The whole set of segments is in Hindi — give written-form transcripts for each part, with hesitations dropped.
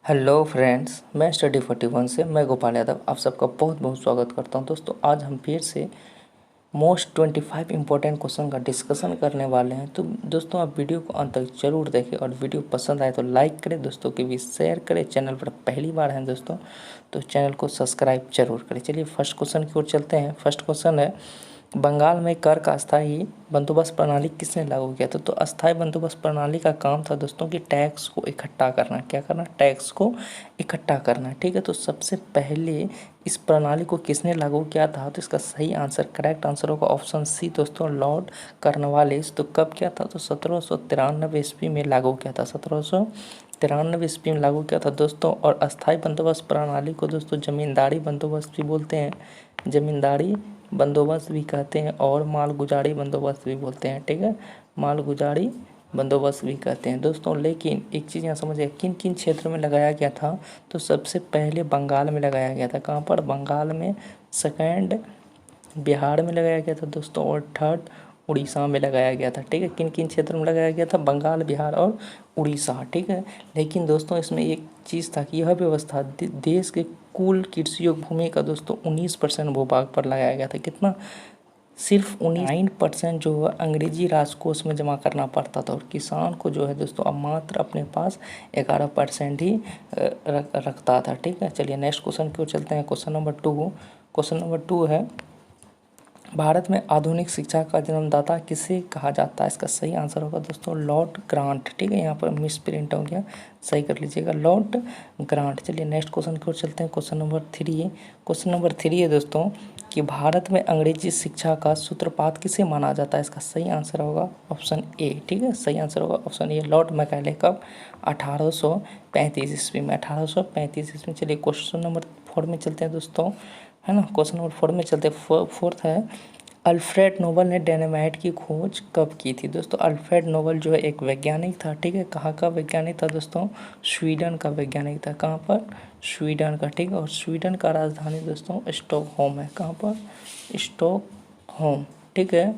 हेलो फ्रेंड्स, मैं स्टडी 41 से मैं गोपाल यादव आप सबका बहुत बहुत स्वागत करता हूं। दोस्तों आज हम फिर से मोस्ट 25 इंपॉर्टेंट क्वेश्चन का डिस्कशन करने वाले हैं। तो दोस्तों आप वीडियो को अंत तक जरूर देखें और वीडियो पसंद आए तो लाइक करें, दोस्तों के बीच शेयर करें। चैनल पर पहली बार हैं दोस्तों तो चैनल को सब्सक्राइब जरूर करें। चलिए फर्स्ट क्वेश्चन की ओर चलते हैं। फर्स्ट क्वेश्चन है, बंगाल में कर का अस्थायी बंदोबस्त प्रणाली किसने लागू किया था? तो अस्थायी बंदोबस्त प्रणाली का काम था दोस्तों कि टैक्स को इकट्ठा करना। क्या करना? टैक्स को इकट्ठा करना। ठीक है, तो सबसे पहले इस प्रणाली को किसने लागू किया था? तो इसका सही आंसर, करेक्ट आंसर होगा ऑप्शन सी दोस्तों, लॉर्ड कॉर्नवालिस। तो कब किया था? तो 1793 ईस्वी में लागू किया था। 1793 ईस्वी में लागू किया था दोस्तों। और अस्थायी बंदोबस्त प्रणाली को दोस्तों जमींदारी बंदोबस्त भी बोलते हैं, जमींदारी बंदोबस्त भी कहते हैं और मालगुजारी बंदोबस्त भी बोलते हैं। ठीक है, मालगुजारी बंदोबस्त भी कहते हैं दोस्तों। लेकिन एक चीज़ यहाँ समझिए, किन किन क्षेत्र में लगाया गया था? तो सबसे पहले बंगाल में लगाया गया था। कहाँ पर? बंगाल में। सेकंड बिहार में लगाया गया था दोस्तों। और थर्ड उड़ीसा में लगाया गया था। ठीक है, किन किन क्षेत्रों में लगाया गया था? बंगाल, बिहार और उड़ीसा। ठीक है, लेकिन दोस्तों इसमें एक चीज़ था कि यह व्यवस्था देश के कुल कृषि भूमि का दोस्तों 19% भूभाग पर लगाया गया था। कितना? सिर्फ 9% जो है अंग्रेजी राजकोष में जमा करना पड़ता था और किसान को जो है दोस्तों अब मात्र अपने पास 11% ही रखता था। ठीक है, चलिए नेक्स्ट क्वेश्चन की ओर चलते हैं। Question number 2। क्वेश्चन नंबर 2 है, भारत में आधुनिक शिक्षा का जन्मदाता किसे कहा जाता है? इसका सही आंसर होगा दोस्तों लॉर्ड ग्रांट। ठीक है, यहाँ पर मिस प्रिंट हो गया, सही कर लीजिएगा, लॉर्ड ग्रांट। चलिए नेक्स्ट क्वेश्चन की ओर चलते हैं। Question number 3। क्वेश्चन नंबर 3 है दोस्तों कि भारत में अंग्रेजी शिक्षा का सूत्रपात किसे माना जाता है? इसका सही आंसर होगा ऑप्शन ए। ठीक है, सही आंसर होगा ऑप्शन ए, लॉर्ड मैकाले। कब? 1835 ईस्वी में, 1835 ईस्वी में। चलिए क्वेश्चन नंबर 4 में चलते हैं दोस्तों, है ना। क्वेश्चन नंबर 4 में चलते हैं। फोर्थ है, अल्फ्रेड नोबल ने डायनामाइट की खोज कब की थी? दोस्तों अल्फ्रेड नोबल जो है एक वैज्ञानिक था। ठीक है, कहाँ का वैज्ञानिक था दोस्तों? स्वीडन का वैज्ञानिक था। कहाँ पर? स्वीडन का। ठीक है, और स्वीडन का राजधानी दोस्तों स्टॉकहोम है। कहाँ पर? स्टॉकहोम। ठीक है,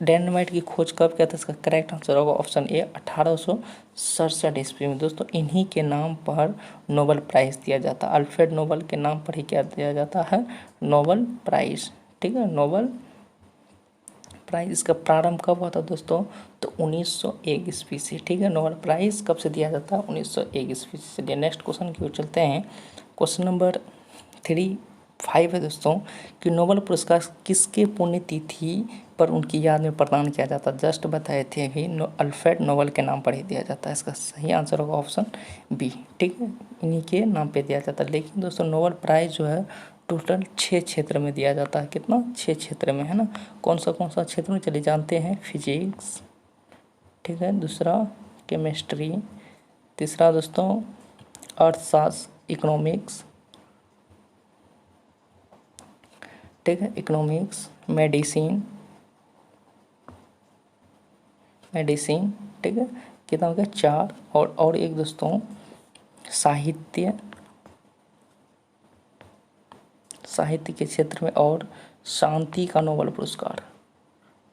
डायनामाइट की खोज कब किया था? इसका करेक्ट आंसर होगा ऑप्शन ए, 1867 ईस्वी में। दोस्तों इन्हीं के नाम पर नोबल प्राइज़ दिया जाता है। अल्फ्रेड नोबल के नाम पर ही क्या दिया जाता है? Nobel prize. ठीक है, नोबल प्राइज़। इसका प्रारंभ कब हुआ था दोस्तों? तो 1901 ईस्वी से। ठीक है, नोबल प्राइज़ कब से दिया जाता है? 1901 ईस्वी से। चलिए नेक्स्ट क्वेश्चन की ओर चलते हैं। क्वेश्चन नंबर 5 है दोस्तों कि नोबल पुरस्कार किसके पुण्यतिथि पर उनकी याद में प्रदान किया जाता है? जस्ट बताए थे कि अल्फ्रेड नोबल के नाम पर ही दिया जाता है। इसका सही आंसर होगा ऑप्शन बी। ठीक है, इन्हीं के नाम पे दिया जाता है। लेकिन दोस्तों नोबल प्राइज़ जो है टोटल 6 क्षेत्र में दिया जाता है। कितना? 6 क्षेत्र में, है ना। कौन सा क्षेत्र में? चलिए जानते हैं। फिजिक्स, ठीक है, दूसरा केमिस्ट्री, तीसरा दोस्तों अर्थशास्त्र, इकोनॉमिक्स, ठीक है, इकोनॉमिक्स, मेडिसिन, ठीक है, कितना हो गया? 4। और एक दोस्तों साहित्य के क्षेत्र में, और शांति का नोबल पुरस्कार,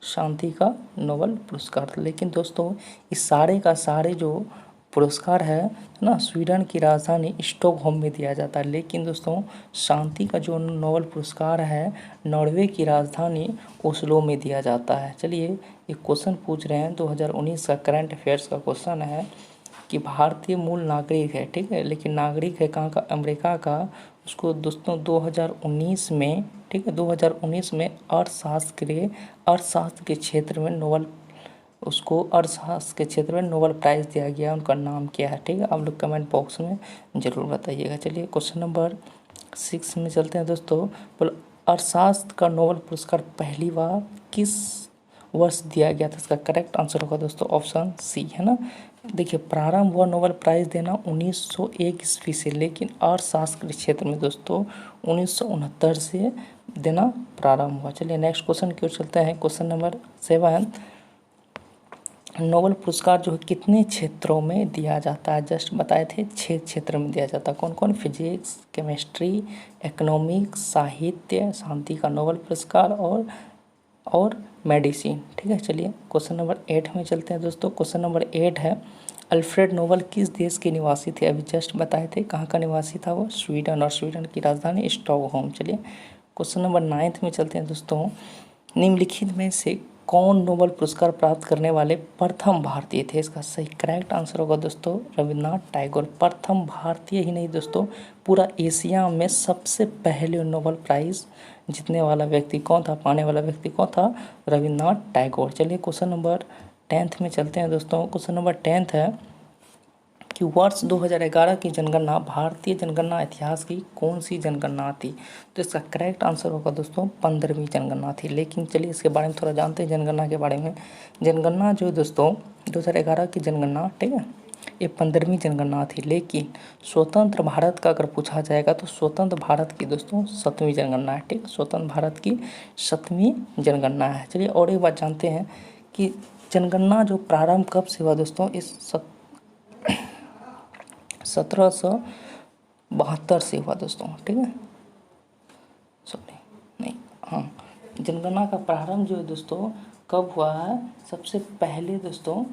शांति का नोबल पुरस्कार। लेकिन दोस्तों इस सारे का सारे जो पुरस्कार है ना, स्वीडन की राजधानी स्टॉकहोम में दिया जाता है। लेकिन दोस्तों शांति का जो नोबल पुरस्कार है नॉर्वे की राजधानी ओस्लो में दिया जाता है। चलिए एक क्वेश्चन पूछ रहे हैं 2019 का, करंट अफेयर्स का क्वेश्चन है कि भारतीय मूल नागरिक है, ठीक है, लेकिन नागरिक है कहाँ का? अमेरिका का। उसको दोस्तों 2019 में, ठीक है, 2019 में अर्थशास्त्र के क्षेत्र में नोबल, उसको अर्थशास्त्र के क्षेत्र में नोबल प्राइज़ दिया गया। उनका नाम क्या है? ठीक है, आप लोग कमेंट बॉक्स में ज़रूर बताइएगा। चलिए क्वेश्चन नंबर 6 में चलते हैं दोस्तों। बोलो अर्थशास्त्र का नोबल पुरस्कार पहली बार किस वर्ष दिया गया था? इसका करेक्ट आंसर होगा दोस्तों ऑप्शन सी, है ना। देखिए प्रारंभ हुआ नोबल प्राइज़ देना 1901 ईस्वी से, लेकिन अर्थशास्त्र के क्षेत्र में दोस्तों 1969 से देना प्रारंभ हुआ। चलिए नेक्स्ट क्वेश्चन की ओर चलते हैं। क्वेश्चन नंबर 7, नोबल पुरस्कार जो है कितने क्षेत्रों में दिया जाता है? जस्ट बताए थे 6 क्षेत्र में दिया जाता है। कौन कौन? फिजिक्स, केमिस्ट्री, इकोनॉमिक्स, साहित्य, शांति का नोबल पुरस्कार और और मेडिसिन। ठीक है, चलिए क्वेश्चन नंबर 8 में चलते हैं दोस्तों। क्वेश्चन नंबर 8 है, अल्फ्रेड नोबल किस देश के निवासी थे? अभी जस्ट बताए थे कहाँ का निवासी था वो, स्वीडन, और स्वीडन की राजधानी स्टॉकहोम। चलिए क्वेश्चन नंबर 9 में चलते हैं दोस्तों। निम्नलिखित में से कौन नोबेल पुरस्कार प्राप्त करने वाले प्रथम भारतीय थे? इसका सही करेक्ट आंसर होगा दोस्तों रविन्द्रनाथ टैगोर। प्रथम भारतीय ही नहीं दोस्तों, पूरा एशिया में सबसे पहले नोबेल प्राइज़ जीतने वाला व्यक्ति कौन था, पाने वाला व्यक्ति कौन था? रविन्द्रनाथ टैगोर। चलिए क्वेश्चन नंबर 10 में चलते हैं दोस्तों। क्वेश्चन नंबर 10 है कि वर्ष 2011 की जनगणना भारतीय जनगणना इतिहास की कौन सी जनगणना थी? तो इसका करेक्ट आंसर होगा दोस्तों 15वीं जनगणना थी। लेकिन चलिए इसके बारे में थोड़ा जानते हैं जनगणना के बारे में। जनगणना जो दोस्तों 2011 की जनगणना, ठीक है, ये 15वीं जनगणना थी। लेकिन स्वतंत्र भारत का अगर पूछा जाएगा तो स्वतंत्र भारत की दोस्तों 7वीं जनगणना है। ठीक है, स्वतंत्र भारत की 7वीं जनगणना है। चलिए और एक बात जानते हैं कि जनगणना जो प्रारंभ कब से हुआ दोस्तों, इस 1772 से हुआ दोस्तों। ठीक है, सॉरी नहीं, हाँ, जनगणना का प्रारंभ जो है दोस्तों कब हुआ है? सबसे पहले दोस्तों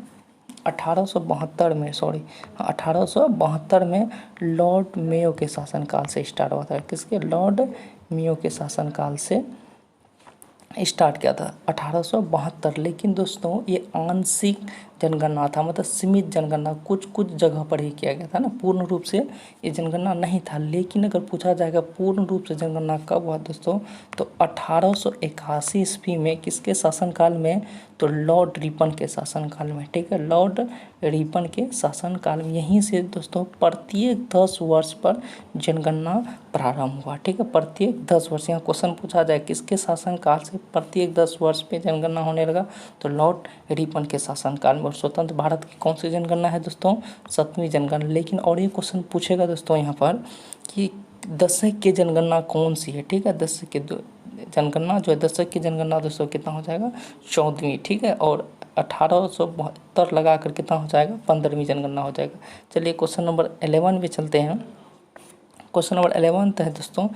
1872 में, 1872 में लॉर्ड मेयो के शासनकाल से स्टार्ट हुआ था। किसके? लॉर्ड मेयो के शासनकाल से स्टार्ट किया था 1872। लेकिन दोस्तों ये आंशिक जनगणना था, मतलब सीमित जनगणना, कुछ कुछ जगह पर ही किया गया था ना, पूर्ण रूप से ये जनगणना नहीं था। लेकिन अगर पूछा जाएगा पूर्ण रूप से जनगणना कब हुआ दोस्तों, तो 1881 ईस्वी में। किसके शासनकाल में? तो लॉर्ड रिपन के शासनकाल में। ठीक है, लॉर्ड रिपन के शासनकाल में। यहीं से दोस्तों प्रत्येक 10 वर्ष पर जनगणना प्रारंभ हुआ। ठीक है, प्रत्येक 10 वर्ष, यहाँ क्वेश्चन पूछा जाए किसके शासनकाल से प्रत्येक 10 वर्ष पे जनगणना होने लगा, तो लॉर्ड रिपन के शासनकाल में। और स्वतंत्र भारत की कौन सी जनगणना है दोस्तों? 7वीं जनगणना। लेकिन और ये क्वेश्चन पूछेगा दोस्तों यहाँ पर कि दशक की जनगणना कौन सी है? ठीक है, दशक की जनगणना जो है, दशक की जनगणना दोस्तों कितना हो जाएगा? 14वीं। ठीक है, और 1872 लगा कर कितना हो जाएगा? 15वीं जनगणना हो जाएगा। चलिए क्वेश्चन नंबर 11 में चलते हैं। क्वेश्चन नंबर 11 है दोस्तों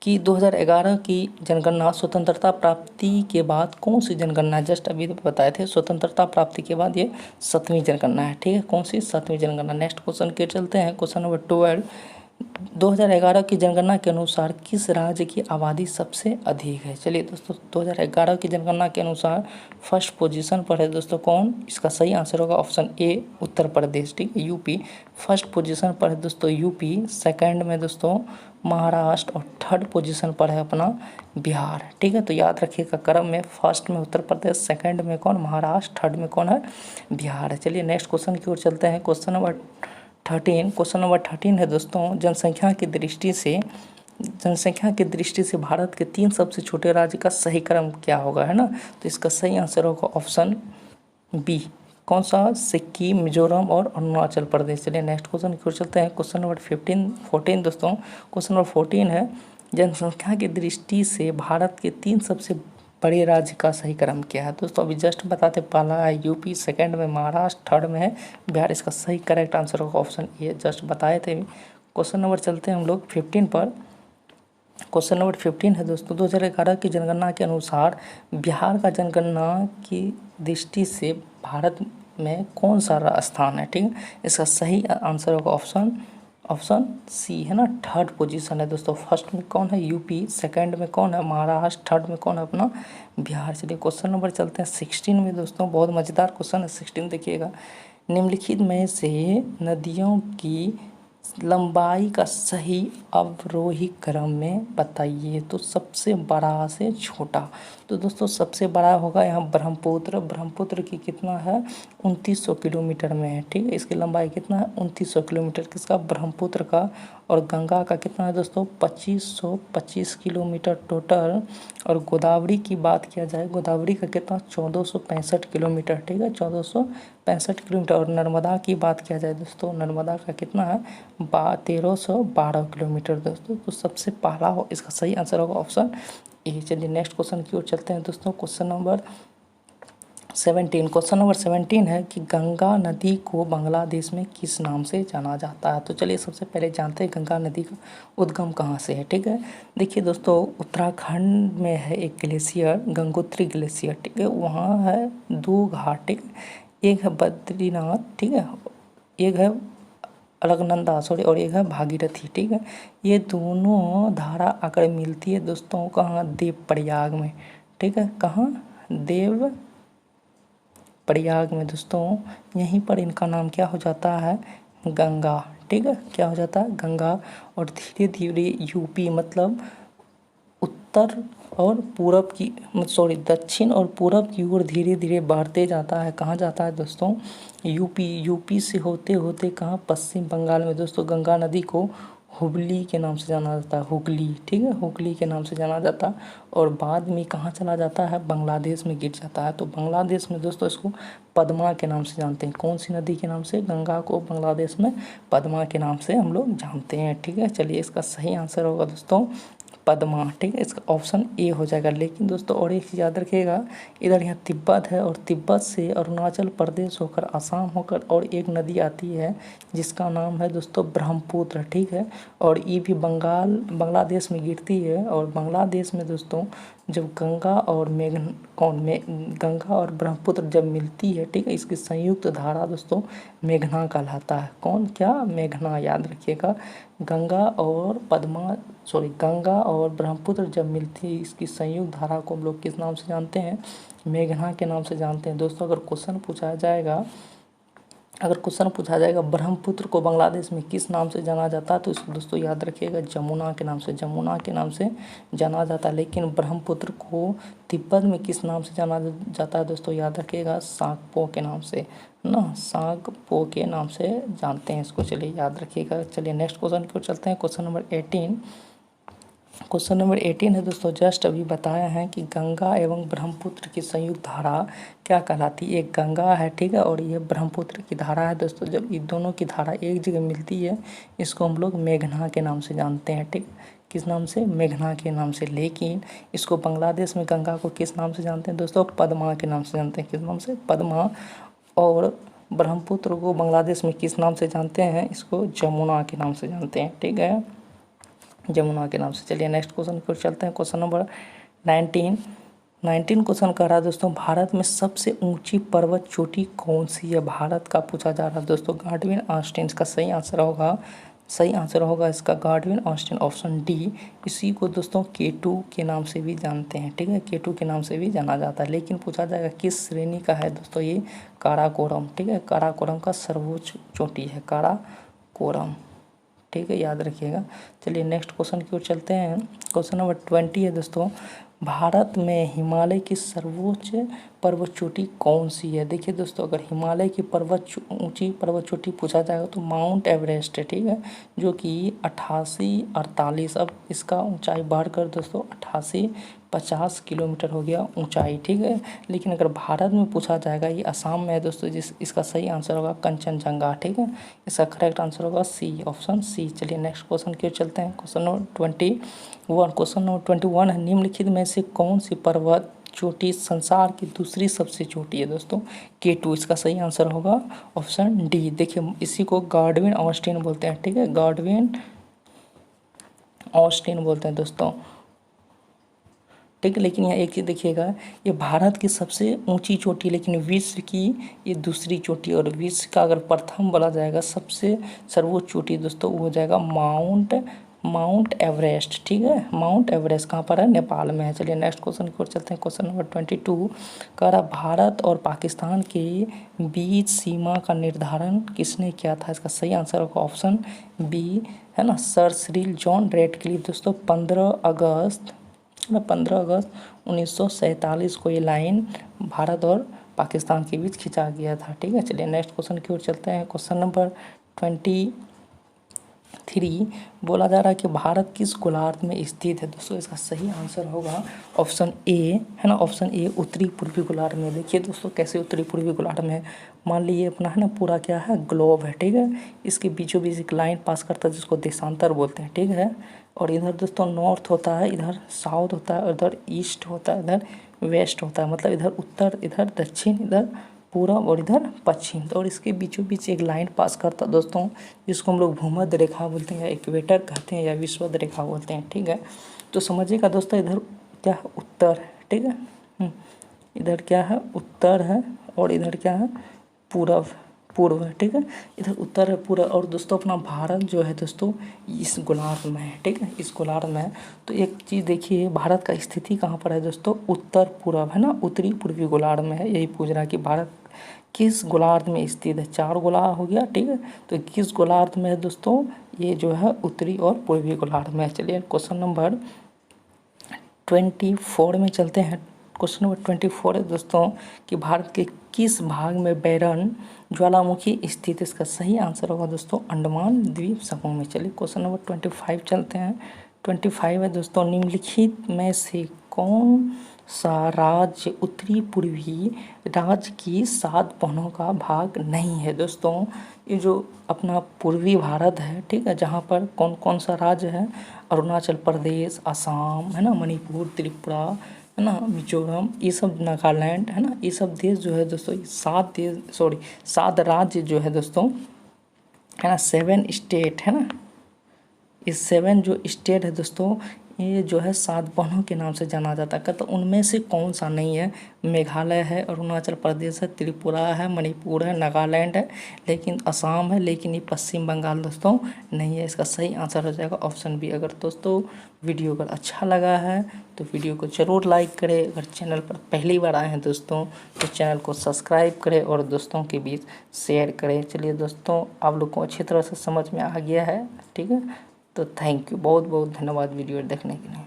कि 2011 की जनगणना स्वतंत्रता प्राप्ति के बाद कौन सी जनगणना? जस्ट अभी बताए थे स्वतंत्रता प्राप्ति के बाद ये 7वीं जनगणना है। ठीक है, कौन सी? 7वीं जनगणना। नेक्स्ट क्वेश्चन के चलते हैं। क्वेश्चन नंबर 12, 2011 की जनगणना के अनुसार किस राज्य की आबादी सबसे अधिक है? चलिए दोस्तों 2011 की जनगणना के अनुसार फर्स्ट पोजीशन पर है दोस्तों कौन? इसका सही आंसर होगा ऑप्शन ए, उत्तर प्रदेश। ठीक है, यूपी फर्स्ट पोजीशन पर है दोस्तों यूपी, सेकंड में दोस्तों महाराष्ट्र, और थर्ड पोजीशन पर है अपना बिहार। ठीक है, तो याद रखिएगा क्रम में, फर्स्ट में उत्तर प्रदेश, सेकंड में कौन? महाराष्ट्र, थर्ड में कौन है? बिहार है। चलिए नेक्स्ट क्वेश्चन की ओर चलते हैं। क्वेश्चन नंबर 13 है दोस्तों, जनसंख्या की दृष्टि से भारत के 3 सबसे छोटे राज्य का सही क्रम क्या होगा, है ना? तो इसका सही आंसर होगा ऑप्शन बी, कौन सा? सिक्किम, मिजोरम और अरुणाचल प्रदेश। चलिए नेक्स्ट क्वेश्चन की ओर चलते हैं। क्वेश्चन नंबर 14 दोस्तों, क्वेश्चन नंबर 14 है, जनसंख्या की दृष्टि से भारत के 3 सबसे बड़े राज्य का सही क्रम क्या है? दोस्तों अभी जस्ट बताते, पहला है यूपी, सेकंड में महाराष्ट्र, थर्ड में है बिहार। इसका सही करेक्ट आंसर होगा ऑप्शन ए, जस्ट बताए थे। क्वेश्चन नंबर चलते हैं हम लोग 15 पर। क्वेश्चन नंबर 15 है दोस्तों, 2011 की जनगणना के अनुसार बिहार का जनगणना की दृष्टि से भारत में कौन सा स्थान है? ठीक है, इसका सही आंसर होगा ऑप्शन सी, है ना, थर्ड पोजीशन है दोस्तों। फर्स्ट में कौन है? यूपी, सेकंड में कौन है? महाराष्ट्र, थर्ड में कौन है? अपना बिहार। चलिए क्वेश्चन नंबर चलते हैं 16 में दोस्तों, बहुत मज़ेदार क्वेश्चन है 16, देखिएगा। निम्नलिखित में से नदियों की लंबाई का सही अवरोही क्रम में बताइए। तो सबसे बड़ा से छोटा, तो दोस्तों सबसे बड़ा होगा यहाँ ब्रह्मपुत्र की कितना है? 2900 किलोमीटर में है। ठीक है, इसकी लंबाई कितना है? 2900 किलोमीटर किसका? ब्रह्मपुत्र का। और गंगा का कितना है दोस्तों? 2525 किलोमीटर टोटल। और गोदावरी की बात किया जाए, गोदावरी का कितना? 1465 किलोमीटर। ठीक है, 1465 किलोमीटर। और नर्मदा की बात किया जाए दोस्तों, नर्मदा का कितना है? 1312 किलोमीटर दोस्तों। तो सबसे पहला हो, इसका सही आंसर होगा ऑप्शन ए। चलिए नेक्स्ट क्वेश्चन की ओर चलते हैं दोस्तों। क्वेश्चन नंबर 17 क्वेश्चन नंबर 17 है कि गंगा नदी को बांग्लादेश में किस नाम से जाना जाता है। तो चलिए सबसे पहले जानते हैं गंगा नदी का उद्गम कहाँ से है। ठीक है, देखिए दोस्तों, उत्तराखंड में है एक ग्लेशियर, गंगोत्री ग्लेशियर। ठीक है, वहाँ है 2 घाट। ठीक है, एक है बद्रीनाथ, ठीक है, एक है अलकनंदा सॉरी, और एक है भागीरथी। ठीक है, ये दोनों धारा आकर मिलती है दोस्तों कहाँ, देव प्रयाग में। ठीक है, कहाँ, देव प्रयाग में दोस्तों। यहीं पर इनका नाम क्या हो जाता है, गंगा। ठीक है, क्या हो जाता है, गंगा। और धीरे धीरे यूपी मतलब उत्तर और पूरब की सॉरी दक्षिण और पूरब की ओर धीरे धीरे बढ़ते जाता है। कहाँ जाता है दोस्तों, यूपी से होते होते कहाँ, पश्चिम बंगाल में दोस्तों। गंगा नदी को हुगली के नाम से जाना जाता है, हुगली। ठीक है, हुगली के नाम से जाना जाता है। और बाद में कहाँ चला जाता है, बांग्लादेश में गिर जाता है। तो बांग्लादेश में दोस्तों इसको पद्मा के नाम से जानते हैं। कौन सी नदी के नाम से, गंगा को बांग्लादेश में पद्मा के नाम से हम लोग जानते हैं। ठीक है, चलिए इसका सही आंसर होगा दोस्तों पद्मा। ठीक है, इसका ऑप्शन ए हो जाएगा। लेकिन दोस्तों और एक चीज़ याद रखिएगा, इधर यहाँ तिब्बत है और तिब्बत से अरुणाचल प्रदेश होकर असम होकर और एक नदी आती है जिसका नाम है दोस्तों ब्रह्मपुत्र। ठीक है, और ये भी बांग्लादेश में गिरती है। और बांग्लादेश में दोस्तों जब गंगा और ब्रह्मपुत्र जब मिलती है, ठीक है, इसकी संयुक्त धारा दोस्तों मेघना कहलाता है। कौन, क्या, मेघना, याद रखिएगा। गंगा और ब्रह्मपुत्र जब मिलती है, इसकी संयुक्त धारा को हम लोग किस नाम से जानते हैं, मेघना के नाम से जानते हैं। दोस्तों अगर क्वेश्चन पूछा जाएगा ब्रह्मपुत्र को बांग्लादेश में किस नाम से जाना जाता है, तो इसको दोस्तों याद रखिएगा जमुना के नाम से जाना जाता है। लेकिन ब्रह्मपुत्र को तिब्बत में किस नाम से जाना जाता है दोस्तों, याद रखिएगा सागपो के नाम से ना, सागपो के नाम से जानते हैं इसको। चलिए याद रखिएगा। चलिए नेक्स्ट क्वेश्चन की ओर चलते हैं। क्वेश्चन नंबर 18 है दोस्तों, जस्ट अभी बताया है कि गंगा एवं ब्रह्मपुत्र की संयुक्त धारा क्या कहलाती है। एक गंगा है, ठीक है, और ये ब्रह्मपुत्र की धारा है दोस्तों। जब इन दोनों की धारा एक जगह मिलती है, इसको हम लोग मेघना के नाम से जानते हैं। ठीक, किस नाम से, मेघना के नाम से। लेकिन इसको बांग्लादेश में गंगा को किस नाम से जानते हैं दोस्तों, पद्मा के नाम से जानते हैं। किस नाम से, पद्मा। और ब्रह्मपुत्र को बांग्लादेश में किस नाम से जानते हैं, इसको जमुना के नाम से जानते हैं। ठीक है, जमुना के नाम से। चलिए नेक्स्ट क्वेश्चन की ओर चलते हैं। क्वेश्चन नंबर 19 क्वेश्चन कर रहा है दोस्तों, भारत में सबसे ऊंची पर्वत चोटी कौन सी है, भारत का पूछा जा रहा है दोस्तों। गार्डविन ऑस्टिन इसका सही आंसर होगा इसका गार्डविन ऑस्टिन, ऑप्शन डी। इसी को दोस्तों K2 के नाम से भी जानते हैं। ठीक है, K2 के नाम से भी जाना जाता है। लेकिन पूछा जाएगा किस श्रेणी का है दोस्तों, ये काराकोरम। ठीक है, काराकोरम का सर्वोच्च चोटी है काराकोरम। ठीक है, याद रखिएगा। चलिए नेक्स्ट क्वेश्चन की ओर चलते हैं। क्वेश्चन नंबर 20 है दोस्तों, भारत में हिमालय की सर्वोच्च पर्वत चोटी कौन सी है। देखिए दोस्तों, अगर हिमालय की ऊंची पर्वत चोटी पूछा जाएगा तो माउंट एवरेस्ट है। ठीक है, जो कि 8848, अब इसका ऊंचाई बढ़कर दोस्तों 8850 किलोमीटर हो गया ऊंचाई। ठीक है, लेकिन अगर भारत में पूछा जाएगा, ये असम में है दोस्तों। इसका सही आंसर होगा कंचनजंगा। ठीक है, इसका करेक्ट आंसर होगा सी, ऑप्शन सी। चलिए नेक्स्ट क्वेश्चन की ओर चलते हैं। क्वेश्चन नंबर 21 है, निम्नलिखित में से कौन सी पर्वत चोटी संसार की दूसरी सबसे छोटी है दोस्तों, K2। इसका सही आंसर होगा ऑप्शन डी। देखिए इसी को गार्डविन ऑस्टिन बोलते हैं। ठीक है, गार्डविन ऑस्टिन बोलते हैं दोस्तों। ठीक है, लेकिन यहाँ एक चीज़ देखिएगा, ये भारत की सबसे ऊंची चोटी, लेकिन विश्व की ये दूसरी चोटी। और विश्व का अगर प्रथम बोला जाएगा सबसे सर्वोच्च चोटी दोस्तों, वो हो जाएगा माउंट एवरेस्ट। ठीक है, माउंट एवरेस्ट कहाँ पर है, नेपाल में है। चलिए नेक्स्ट क्वेश्चन की ओर चलते हैं। क्वेश्चन नंबर 22 कह रहा, भारत और पाकिस्तान के बीच सीमा का निर्धारण किसने किया था। इसका सही आंसर होगा ऑप्शन बी, है ना, सर सिरिल जॉन रैटक्लिफ दोस्तों। 15 अगस्त 1947 को ये लाइन भारत और पाकिस्तान के बीच खिंचा गया था। ठीक है, चलिए नेक्स्ट क्वेश्चन की ओर चलते हैं। क्वेश्चन नंबर 23 बोला जा रहा है कि भारत किस गोलार्ध में स्थित है दोस्तों। इसका सही आंसर होगा ऑप्शन ए, है ना, ऑप्शन ए, उत्तरी पूर्वी गोलार्ध में। देखिए दोस्तों कैसे उत्तरी पूर्वी गोलार्ध में, मान लीजिए अपना है ना पूरा क्या है, ग्लोब है। ठीक है, इसके बीचों बीच एक लाइन पास करता है जिसको देशांतर बोलते हैं। ठीक है, और इधर दोस्तों नॉर्थ होता है, इधर साउथ होता है, इधर ईस्ट होता है, इधर वेस्ट होता है, मतलब इधर उत्तर, इधर दक्षिण, इधर पूरब और इधर पश्चिम। तो और इसके बीचों बीच एक लाइन पास करता है दोस्तों, जिसको हम लोग भूमध्य रेखा बोलते हैं या इक्वेटर कहते हैं या विषुवत रेखा बोलते हैं। ठीक है, तो समझिएगा दोस्तों, इधर क्या है, उत्तर है। ठीक है, इधर क्या है, उत्तर है, और इधर क्या है, पूर्व है। ठीक है, इधर उत्तर है, पूर्व। और दोस्तों अपना भारत जो है दोस्तों इस गोलार्ध में है। ठीक है, इस गोलार्ध में है। तो एक चीज़ देखिए, भारत का स्थिति कहाँ पर है दोस्तों, उत्तर पूर्व है ना, उत्तरी पूर्वी गोलार्ध में है। यही पूछ रहा है कि भारत किस गोलार्ध में स्थित है। 4 गोलार्ध हो गया। ठीक है, तो किस गोलार्ध में है दोस्तों, ये जो है उत्तरी और पूर्वी गोलार्ध में है। चलिए क्वेश्चन नंबर 24 में चलते हैं। क्वेश्चन नंबर 24 है दोस्तों कि भारत के किस भाग में बैरन ज्वालामुखी स्थित। इसका सही आंसर होगा दोस्तों अंडमान द्वीप समूह में। चलिए क्वेश्चन नंबर 25 चलते हैं। 25 है दोस्तों, निम्नलिखित में से कौन सा राज्य उत्तरी पूर्वी राज्य की 7 पहाड़ों का भाग नहीं है। दोस्तों ये जो अपना पूर्वी भारत है, ठीक है, जहाँ पर कौन कौन सा राज्य है, अरुणाचल प्रदेश, असम है ना, मणिपुर, त्रिपुरा है ना, मिजोरम, ये सब, नागालैंड है ना, ये सब देश जो है दोस्तों, ये 7 राज्य जो है दोस्तों है ना, 7 स्टेट है ना, इस 7 जो स्टेट है दोस्तों, ये जो है 7 पहाड़ों के नाम से जाना जाता है। तो उनमें से कौन सा नहीं है, मेघालय है, अरुणाचल प्रदेश है, त्रिपुरा है, मणिपुर है, नागालैंड है, लेकिन असम है, लेकिन ये पश्चिम बंगाल दोस्तों नहीं है। इसका सही आंसर हो जाएगा ऑप्शन बी। अगर दोस्तों वीडियो अगर अच्छा लगा है तो वीडियो को ज़रूर लाइक करें। अगर चैनल पर पहली बार आए हैं दोस्तों तो चैनल को सब्सक्राइब करें और दोस्तों के बीच शेयर करें। चलिए दोस्तों, आप लोग को अच्छी तरह से समझ में आ गया है। ठीक है, तो थैंक यू, बहुत बहुत धन्यवाद वीडियो देखने के लिए।